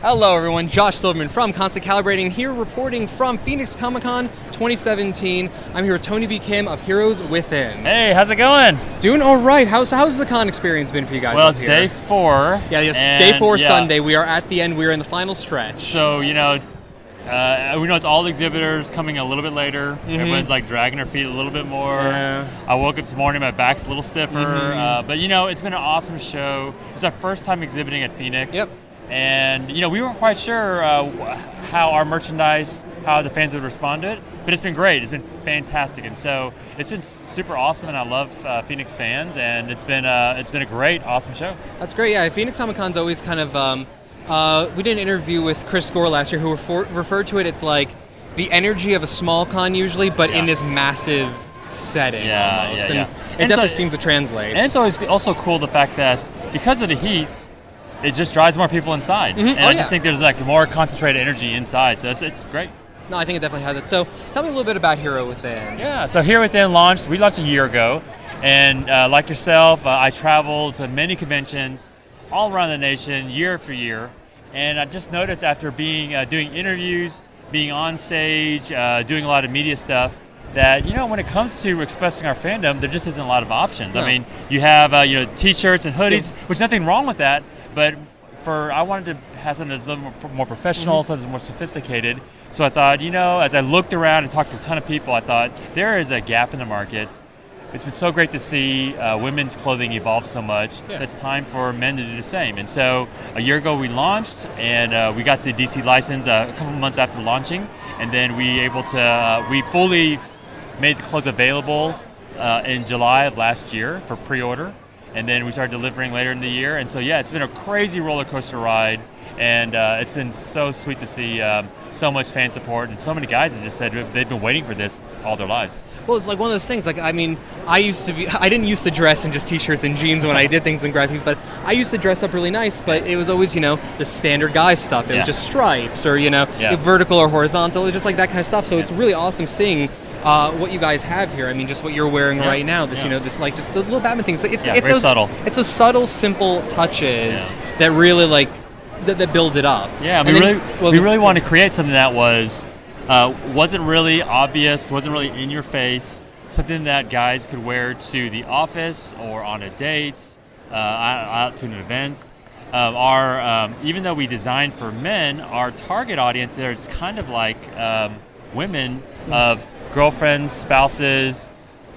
Hello everyone, Josh Silverman from Constant Calibrating here reporting from Phoenix Comicon 2017. I'm here with Tony B. Kim of Heroes Within. Hey, how's it going? Doing all right. How's the con experience been for you guys? Well, it's here? day 4. Yeah, yes, day 4 Sunday. We are at the end. We are in the final stretch. So, we know it's all the exhibitors coming a little bit later. Mm-hmm. Everyone's like dragging their feet a little bit more. Yeah. I woke up this morning, my back's a little stiffer. Mm-hmm. But it's been an awesome show. It's our first time exhibiting at Phoenix. Yep. And, we weren't quite sure how our merchandise, how the fans would respond to it. But it's been great. It's been fantastic. And so it's been super awesome, and I love Phoenix fans. And it's been a great, awesome show. That's great. Yeah, Phoenix Comic-Con's always kind of... we did an interview with Chris Gore last year who referred to it, it's like the energy of a small con usually, but in this massive setting almost. And it definitely seems to translate. And it's always also cool the fact that because of the heat, it just drives more people inside. Mm-hmm. And I just think there's like more concentrated energy inside, so it's great. No, I think it definitely has it. So tell me a little bit about Hero Within. Yeah, so Hero Within we launched a year ago, and like yourself, I traveled to many conventions all around the nation year after year, and I just noticed after doing interviews, being on stage, doing a lot of media stuff, that when it comes to expressing our fandom, there just isn't a lot of options. No. I mean, you have t-shirts and hoodies, which nothing wrong with that, but I wanted to have something that's a little more professional, something that's more sophisticated. So I thought, as I looked around and talked to a ton of people, I thought there is a gap in the market. It's been so great to see women's clothing evolve so much. Yeah. It's time for men to do the same. And so a year ago we launched, and we got the DC license a couple months after launching, and then we fully made the clothes available in July of last year for pre-order, and then we started delivering later in the year. And so it's been a crazy roller coaster ride, and it's been so sweet to see so much fan support, and so many guys have just said they've been waiting for this all their lives. Well, it's like one of those things, like, I mean, I didn't used to dress in just t-shirts and jeans when I did things in graphics, but I used to dress up really nice, but it was always, the standard guy stuff. It was just stripes or, vertical or horizontal, just like that kind of stuff. So it's really awesome seeing what you guys have here. I mean, just what you're wearing right now. This, this like just the little Batman things. It's very subtle. It's those subtle, simple touches that really that build it up. Yeah, we really wanted to create something that wasn't really obvious, wasn't really in your face, something that guys could wear to the office or on a date, out to an event. Even though we designed for men, our target audience there is kind of like women of girlfriends, spouses,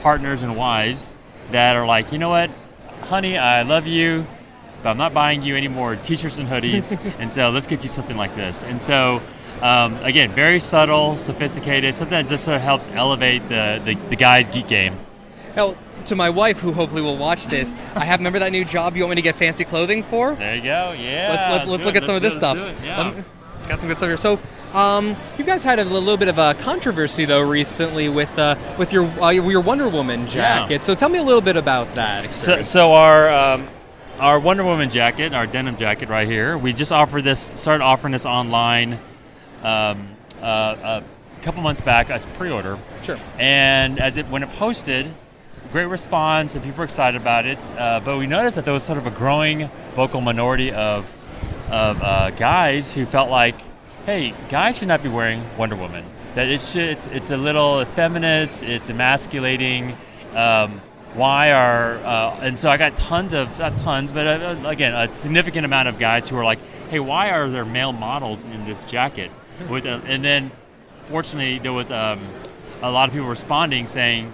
partners, and wives that are like, you know what, honey, I love you, but I'm not buying you any more t-shirts and hoodies, and so let's get you something like this. And so, again, very subtle, sophisticated, something that just sort of helps elevate the guy's geek game. Well, to my wife, who hopefully will watch this, remember that new job you want me to get fancy clothing for? There you go, yeah. Let's look at some of this stuff. Got some good stuff here. So, you guys had a little bit of a controversy though recently with your Wonder Woman jacket. Yeah. So tell me a little bit about that experience. So our Wonder Woman jacket, our denim jacket right here, we just started offering this online a couple months back as pre-order. Sure. And when it posted, great response and people were excited about it. But we noticed that there was sort of a growing vocal minority of guys who felt like, hey, guys should not be wearing Wonder Woman. That it's a little effeminate, it's emasculating. And so I got a significant amount of guys who were like, hey, why are there male models in this jacket? And then, fortunately, there was a lot of people responding saying,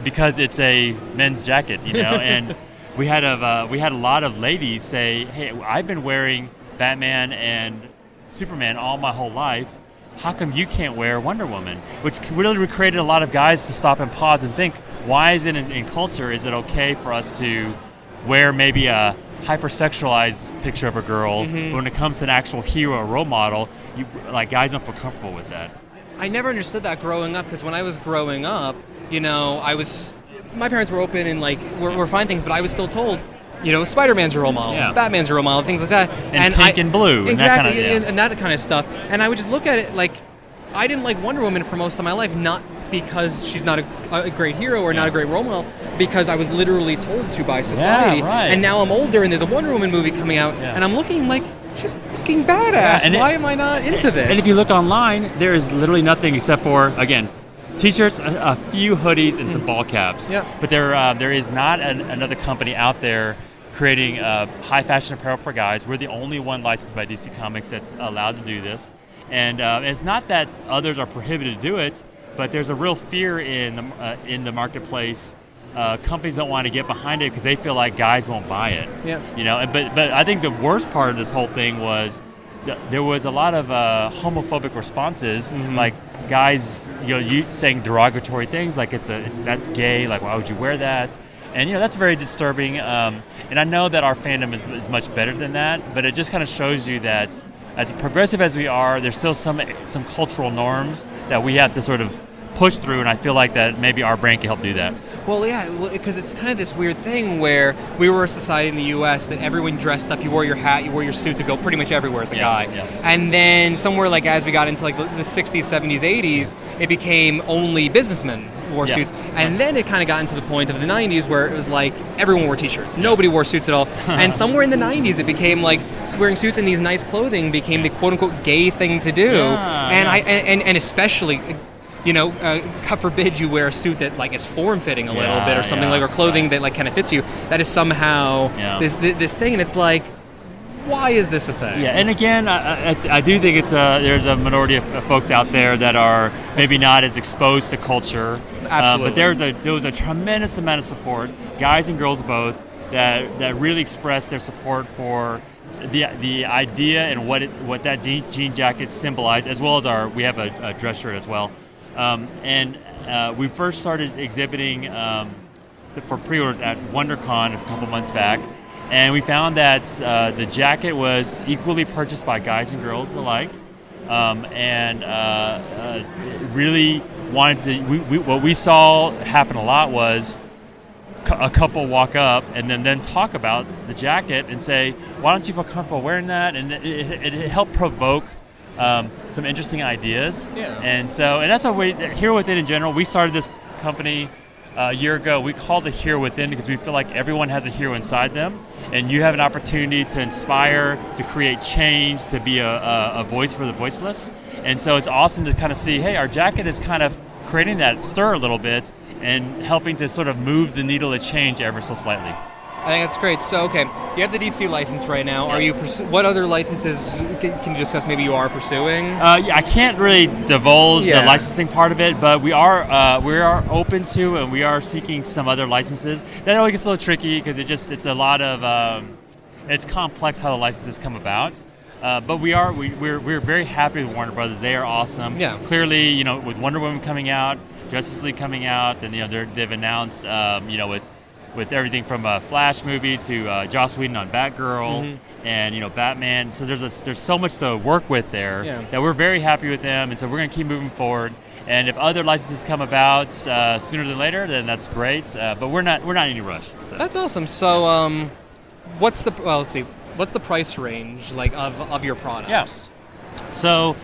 because it's a men's jacket, and we had a lot of ladies say, hey, I've been wearing Batman and Superman all my whole life. How come you can't wear Wonder Woman? Which really created a lot of guys to stop and pause and think, why is it in culture, is it okay for us to wear maybe a hypersexualized picture of a girl, but when it comes to an actual hero or role model, guys don't feel comfortable with that? I never understood that growing up, because when I was growing up, my parents were open and were fine things, but I was still told, Spider-Man's your role model, Batman's your role model, things like that. And pink and blue. Exactly, and that kind of stuff. And I would just look at it like, I didn't like Wonder Woman for most of my life, not because she's not a great hero or not a great role model, because I was literally told to by society. Yeah, right. And now I'm older and there's a Wonder Woman movie coming out, and I'm looking like, she's a fucking fucking badass. Yeah, Why am I not into this? And if you look online, there is literally nothing except for, again, T-shirts, a few hoodies, and some ball caps. Yeah. But there is not another company out there creating high fashion apparel for guys. We're the only one licensed by DC Comics that's allowed to do this. And it's not that others are prohibited to do it, but there's a real fear in the marketplace. Companies don't want to get behind it because they feel like guys won't buy it. Yeah. You know, but I think the worst part of this whole thing was there was a lot of homophobic responses, like guys, you saying derogatory things, like that's gay, like why would you wear that? And that's very disturbing. And I know that our fandom is much better than that, but it just kind of shows you that as progressive as we are, there's still some cultural norms that we have to sort of push through, and I feel like that maybe our brand can help do that. Well, yeah, because it's kind of this weird thing where we were a society in the U.S. that everyone dressed up. You wore your hat, you wore your suit to go pretty much everywhere as a guy. Yeah. And then somewhere like as we got into like the 60s, 70s, 80s, it became only businessmen wore suits. And then it kind of got into the point of the 90s where it was like everyone wore T-shirts. Nobody wore suits at all. And somewhere in the 90s it became like wearing suits and these nice clothing became the quote-unquote gay thing to do. And especially... God forbid you wear a suit that like is form-fitting a little bit or something or clothing that like kind of fits you. That is somehow this thing, and it's like, why is this a thing? Yeah, and again, I do think there's a minority of folks out there that are maybe not as exposed to culture. Absolutely. But there was a tremendous amount of support, guys and girls both, that really expressed their support for the idea and what that jean jacket symbolized, as well as we have a dress shirt as well. We first started exhibiting for pre-orders at WonderCon a couple months back, and we found that the jacket was equally purchased by guys and girls alike, really wanted to. What we saw happen a lot was a couple walk up and then talk about the jacket and say, "Why don't you feel comfortable wearing that?" And it helped provoke some interesting ideas. Yeah. And that's what Here Within in general, we started this company a year ago. We called it Here Within because we feel like everyone has a hero inside them, and you have an opportunity to inspire, to create change, to be a voice for the voiceless. And so it's awesome to kind of see, hey, our jacket is kind of creating that stir a little bit and helping to sort of move the needle of change ever so slightly. I think that's great. So, okay, you have the DC license right now. Yeah. Are you what other licenses can you discuss maybe you are pursuing? I can't really divulge the licensing part of it, but we are open to and we are seeking some other licenses. That always gets a little tricky because it's a lot of it's complex how the licenses come about. But we're very happy with Warner Brothers. They are awesome. Yeah. Clearly, with Wonder Woman coming out, Justice League coming out, and they've announced with everything from a Flash movie to Joss Whedon on Batgirl and Batman. So there's so much to work with there that we're very happy with them, and so we're going to keep moving forward. And if other licenses come about sooner than later, then that's great. But we're not in any rush. So. That's awesome. So what's the price range like of your products? Yes. So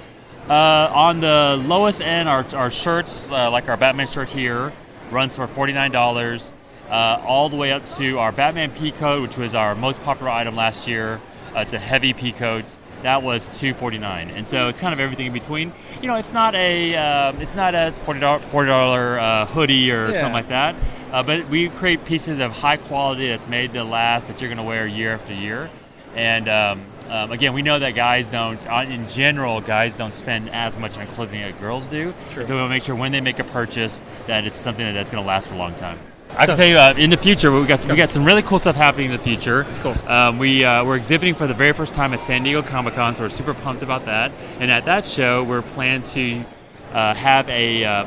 on the lowest end, our shirts, like our Batman shirt here, runs for $49. All the way up to our Batman pea coat, which was our most popular item last year. It's a heavy pea coat. That was $249, and so it's kind of everything in between. It's not a $40 hoodie or something like that. But we create pieces of high quality that's made to last, that you're going to wear year after year. And again, we know that guys don't spend as much on clothing as girls do. True. So we want to make sure when they make a purchase that it's something that's going to last for a long time. I can tell you, in the future, we got some really cool stuff happening in the future. Cool. We're exhibiting for the very first time at San Diego Comicon, so we're super pumped about that. And at that show, we're planning to have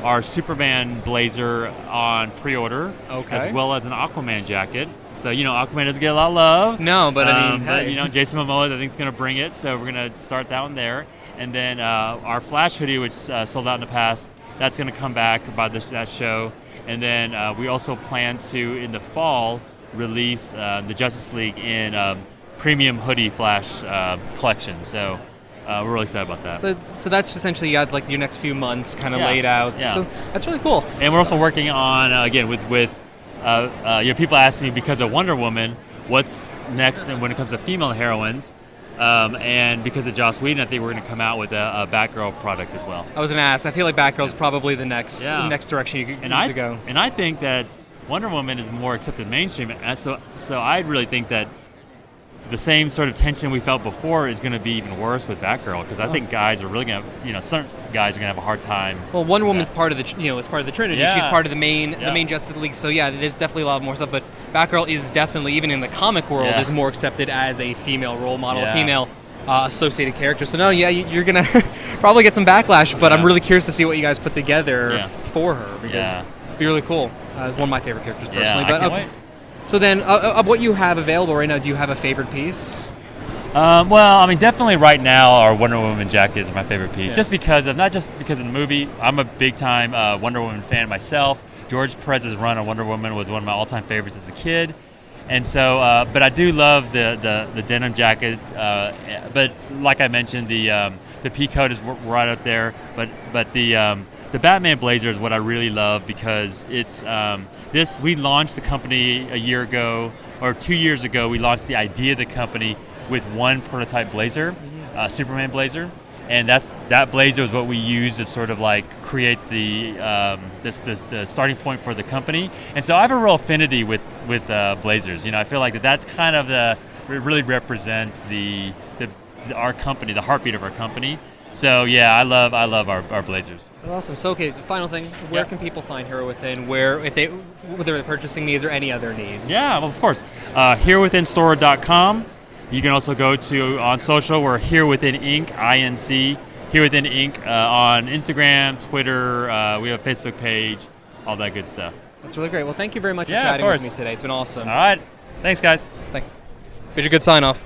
our Superman blazer on pre-order, as well as an Aquaman jacket. So Aquaman doesn't get a lot of love. No, but but Jason Momoa, I think, is going to bring it. So we're going to start that one there, and then our Flash hoodie, which sold out in the past, that's going to come back by that show. And then we also plan to, in the fall, release the Justice League in premium hoodie Flash collection. So we're really excited about that. So that's essentially you got like your next few months kind of laid out. Yeah. So that's really cool. And we're also working on, again, with people ask me because of Wonder Woman, what's next and when it comes to female heroines. And because of Joss Whedon, I think we're going to come out with a Batgirl product as well. I was going to ask. I feel like Batgirl's probably the next direction you need to go. And I think that Wonder Woman is more accepted mainstream. And so I really think that the same sort of tension we felt before is going to be even worse with Batgirl, because I think guys are really going to, some guys are going to have a hard time. Well, Wonder Woman's part of the, is part of the Trinity. Yeah. She's part of the main Justice League. So yeah, there's definitely a lot more stuff. But Batgirl is definitely, even in the comic world, is more accepted as a female role model, a female associated character. So no, you're gonna probably get some backlash. But I'm really curious to see what you guys put together for her, because it'd be really cool. It's one of my favorite characters personally. I can't wait. So then, of what you have available right now, do you have a favorite piece? Well, I mean, definitely right now, our Wonder Woman jacket is my favorite piece. Just because of, not just because of the movie. I'm a big-time Wonder Woman fan myself. George Perez's run on Wonder Woman was one of my all-time favorites as a kid. And so, but I do love the denim jacket. But like I mentioned, the pea coat is right up there. But the Batman blazer is what I really love, because it's we launched the company a year ago, or 2 years ago. We launched the idea of the company with one prototype blazer, Superman blazer, and that blazer is what we used to sort of like create the starting point for the company. And so I have a real affinity with blazers. I feel like that's kind of it really represents our company, the heartbeat of our company. So yeah, I love our blazers. Awesome. So okay, final thing, where can people find Hero Within? Whether they're purchasing these or any other needs? Yeah, well, of course. HeroWithinStore.com. You can also go to on social. We're Here Within Inc. INC. Here Within Inc. On Instagram, Twitter. We have a Facebook page. All that good stuff. That's really great. Well, thank you very much for chatting with me today. It's been awesome. All right. Thanks, guys. Thanks. Here's your good sign off.